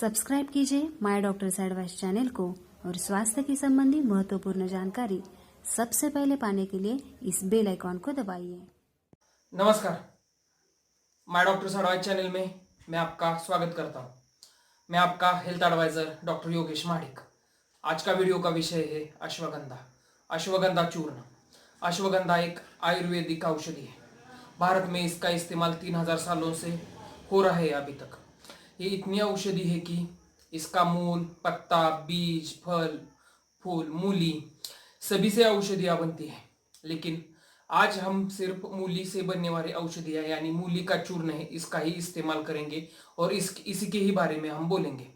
Subscribe कीजिए my doctors advice channel को और स्वास्थ्य की संबंधी महत्वपूर्ण जानकारी सबसे पहले पाने के लिए इस बेल आइकॉन को दबाइए। नमस्कार, माय डॉक्टर्स एडवाइस चैनल में मैं आपका स्वागत करता हूं। मैं आपका health adviser doctor Yogesh Madik. आज का वीडियो का विषय है अश्वगंधा। अश्वगंधा चूर्ण। अश्वगंधा एक आयुर्वेदिक औषधि है। भारत में इसका इस्तेमाल 3000 सालों से हो रहा है अभी तक। ये इतनी औषधि है कि इसका मूल, पत्ता, बीज, फल, फूल, मूली सभी से औषधियाँ बनती है। लेकिन आज हम सिर्फ मूली से बनने वाली औषधियाँ यानी मूली का चूर्ण है इसका ही इस्तेमाल करेंगे और इसी के ही बारे में हम बोलेंगे।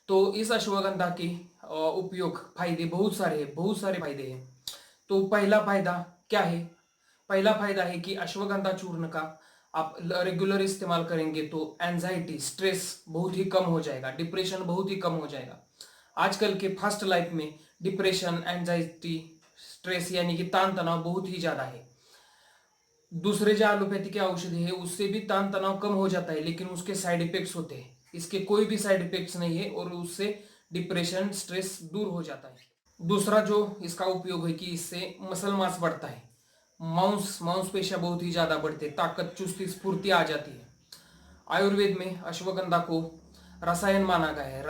तो इस अश्वगंधा के उपयोग, फायदे बहुत सारे फायदे हैं। तो पहला फायदा क्या है? पहला फायदा है कि अश्वगंधा चूर्ण का आप रेगुलर इस्तेमाल करेंगे तो एंजाइटी, स्ट्रेस बहुत ही कम हो जाएगा, डिप्रेशन बहुत ही कम हो जाएगा। आजकल के फास्ट लाइफ में डिप्रेशन, एंजाइटी, स्ट्रेस यानी कि तान तनाव बहुत ही ज्यादा है। दूसरे जो एलोपैथी के औषधि है उससे भी तान तनाव कम हो जाता है, लेकिन उसके साइड इफेक्ट्स होते हैं। इसके कोई भी साइड इफेक्ट्स नहीं है और उससे डिप्रेशन, स्ट्रेस दूर हो जाता है। दूसरा जो इसका उपयोग है कि इससे मसल मास बढ़ता है, मांसपेशियां बहुत ही ज्यादा बढ़ते हैं, ताकत, चुस्ती, स्फूर्ति आ जाती है। आयुर्वेद में अश्वगंधा को रसायन माना गया है।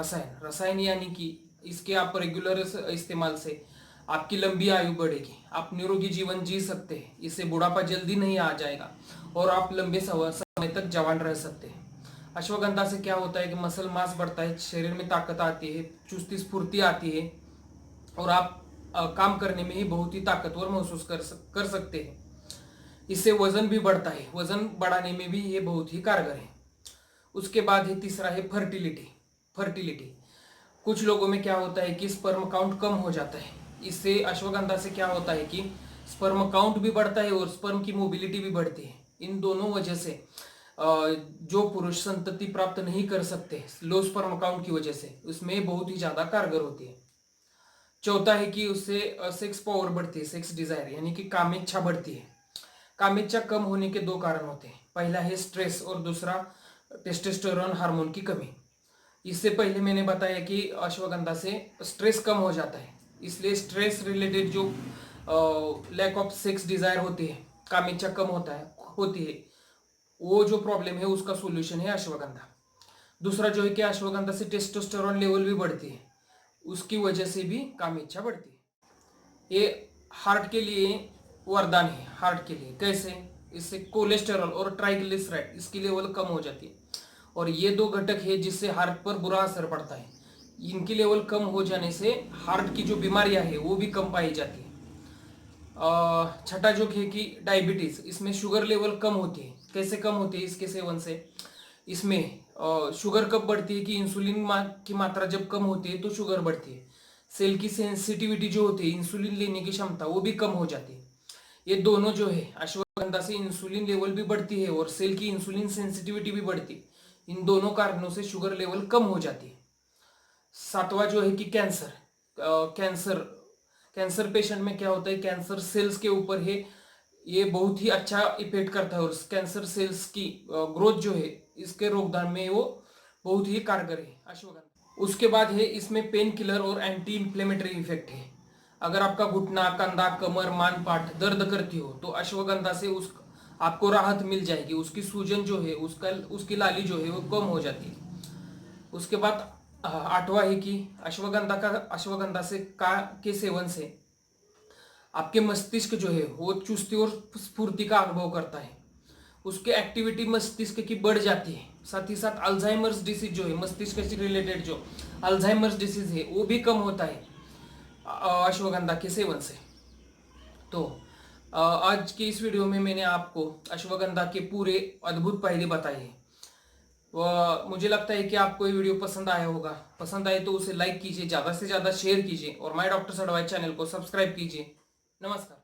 रसायन यानी कि इसके आप रेगुलर इस्तेमाल से आपकी लंबी आयु बढ़ेगी, आप निरोगी जीवन जी सकते हैं, इससे बुढ़ापा जल्दी नहीं आ जाएगा और आप लंबे समय तक जवान रह सकते हैं। अश्वगंधा से क्या होता है कि मसल मास बढ़ता है, शरीर में ताकत आती है, चुस्ती स्फूर्ति आती है और आप काम करने में ही बहुत ही ताकतवर महसूस कर सकते हैं। इससे वजन भी बढ़ता है, वजन बढ़ाने में भी ये बहुत ही कारगर है। उसके बाद है तीसरा है फर्टिलिटी। कुछ लोगों में क्या होता है कि स्पर्म काउंट कम हो जाता है। इससे अश्वगंधा से क्या होता है कि स्पर्म काउंट भी बढ़ता है और स्पर्म की मोबिलिटी भी बढ़ती है। इन दोनों वजह से जो पुरुष संतति प्राप्त नहीं कर सकते लो स्पर्म काउंट की वजह से, उसमें बहुत ही ज्यादा कारगर होती है। चौथा है कि उससे सेक्स पावर बढ़ती है, सेक्स डिजायर यानी कि कामेच्छा बढ़ती है। कामेच्छा कम होने के दो कारण होते हैं, पहला है स्ट्रेस और दूसरा टेस्टोस्टेरोन हार्मोन की कमी। इससे पहले मैंने बताया कि अश्वगंधा से स्ट्रेस कम हो जाता है, इसलिए स्ट्रेस रिलेटेड जो लैक ऑफ सेक्स डिजायर होती है, कामेच्छा कम होती है, वो जो प्रॉब्लम है उसका सोल्यूशन है अश्वगंधा। दूसरा जो है कि अश्वगंधा से टेस्टोस्टेरोन लेवल भी बढ़ती है, उसकी वजह से भी कामेच्छा बढ़ती है। ये हार्ट के लिए वरदान है। हार्ट के लिए कैसे? इससे कोलेस्टेरॉल और ट्राइग्लिसराइड इसकी लेवल कम हो जाती है और ये दो घटक है जिससे हार्ट पर बुरा असर पड़ता है। इनकी लेवल कम हो जाने से हार्ट की जो बीमारियां है वो भी कम पाई जाती है। छठा जो है कि डायबिटीज, इसमें शुगर लेवल कम होती है। कैसे कम होती है इसके सेवन से? इसमें शुगर कब बढ़ती है कि इंसुलिन की मात्रा जब कम होती है तो शुगर बढ़ती है। सेल की सेंसिटिविटी जो होती है, इंसुलिन लेने की क्षमता, वो भी कम हो जाती है। ये दोनों जो है अश्वगंधा से इंसुलिन लेवल भी बढ़ती है और सेल की इंसुलिन सेंसिटिविटी भी बढ़ती है। इन दोनों कारणों से शुगर लेवल कम हो जाती है। सातवां जो है कि कैंसर कैंसर पेशेंट में क्या होता है, कैंसर सेल्स के ऊपर है ये बहुत ही अच्छा इफेक्ट करता है और कैंसर सेल्स की ग्रोथ जो है इसके रोकथाम में वो बहुत ही कारगर है अश्वगंधा। उसके बाद है इसमें पेन किलर और एंटी इंफ्लेमेटरी इफेक्ट है। अगर आपका घुटना, कंधा, कमर, मान पाठ दर्द करती हो तो अश्वगंधा से उस आपको राहत मिल जाएगी। उसकी सूजन जो है, उसकी लाली जो है वो कम हो जाती है। उसके बाद आठवां है कि अश्वगंधा से के सेवन से आपके मस्तिष्क जो है वो चुस्ती और स्फूर्ति का अनुभव करता है। उसकी एक्टिविटी मस्तिष्क की बढ़ जाती है। साथ ही साथ अल्जाइमर्स डिसीज जो है, मस्तिष्क से रिलेटेड जो अल्जाइमर्स डिसीज है वो भी कम होता है अश्वगंधा के सेवन से। तो आज की इस वीडियो में मैंने आपको अश्वगंधा के पूरे अद्भुत फायदे बताए हैं। मुझे लगता है कि आपको ये वीडियो पसंद आया होगा। पसंद आए तो उसे लाइक कीजिए, ज़्यादा से ज़्यादा शेयर कीजिए और माय डॉक्टर्स एडवाइस चैनल को सब्सक्राइब कीजिए। नमस्कार।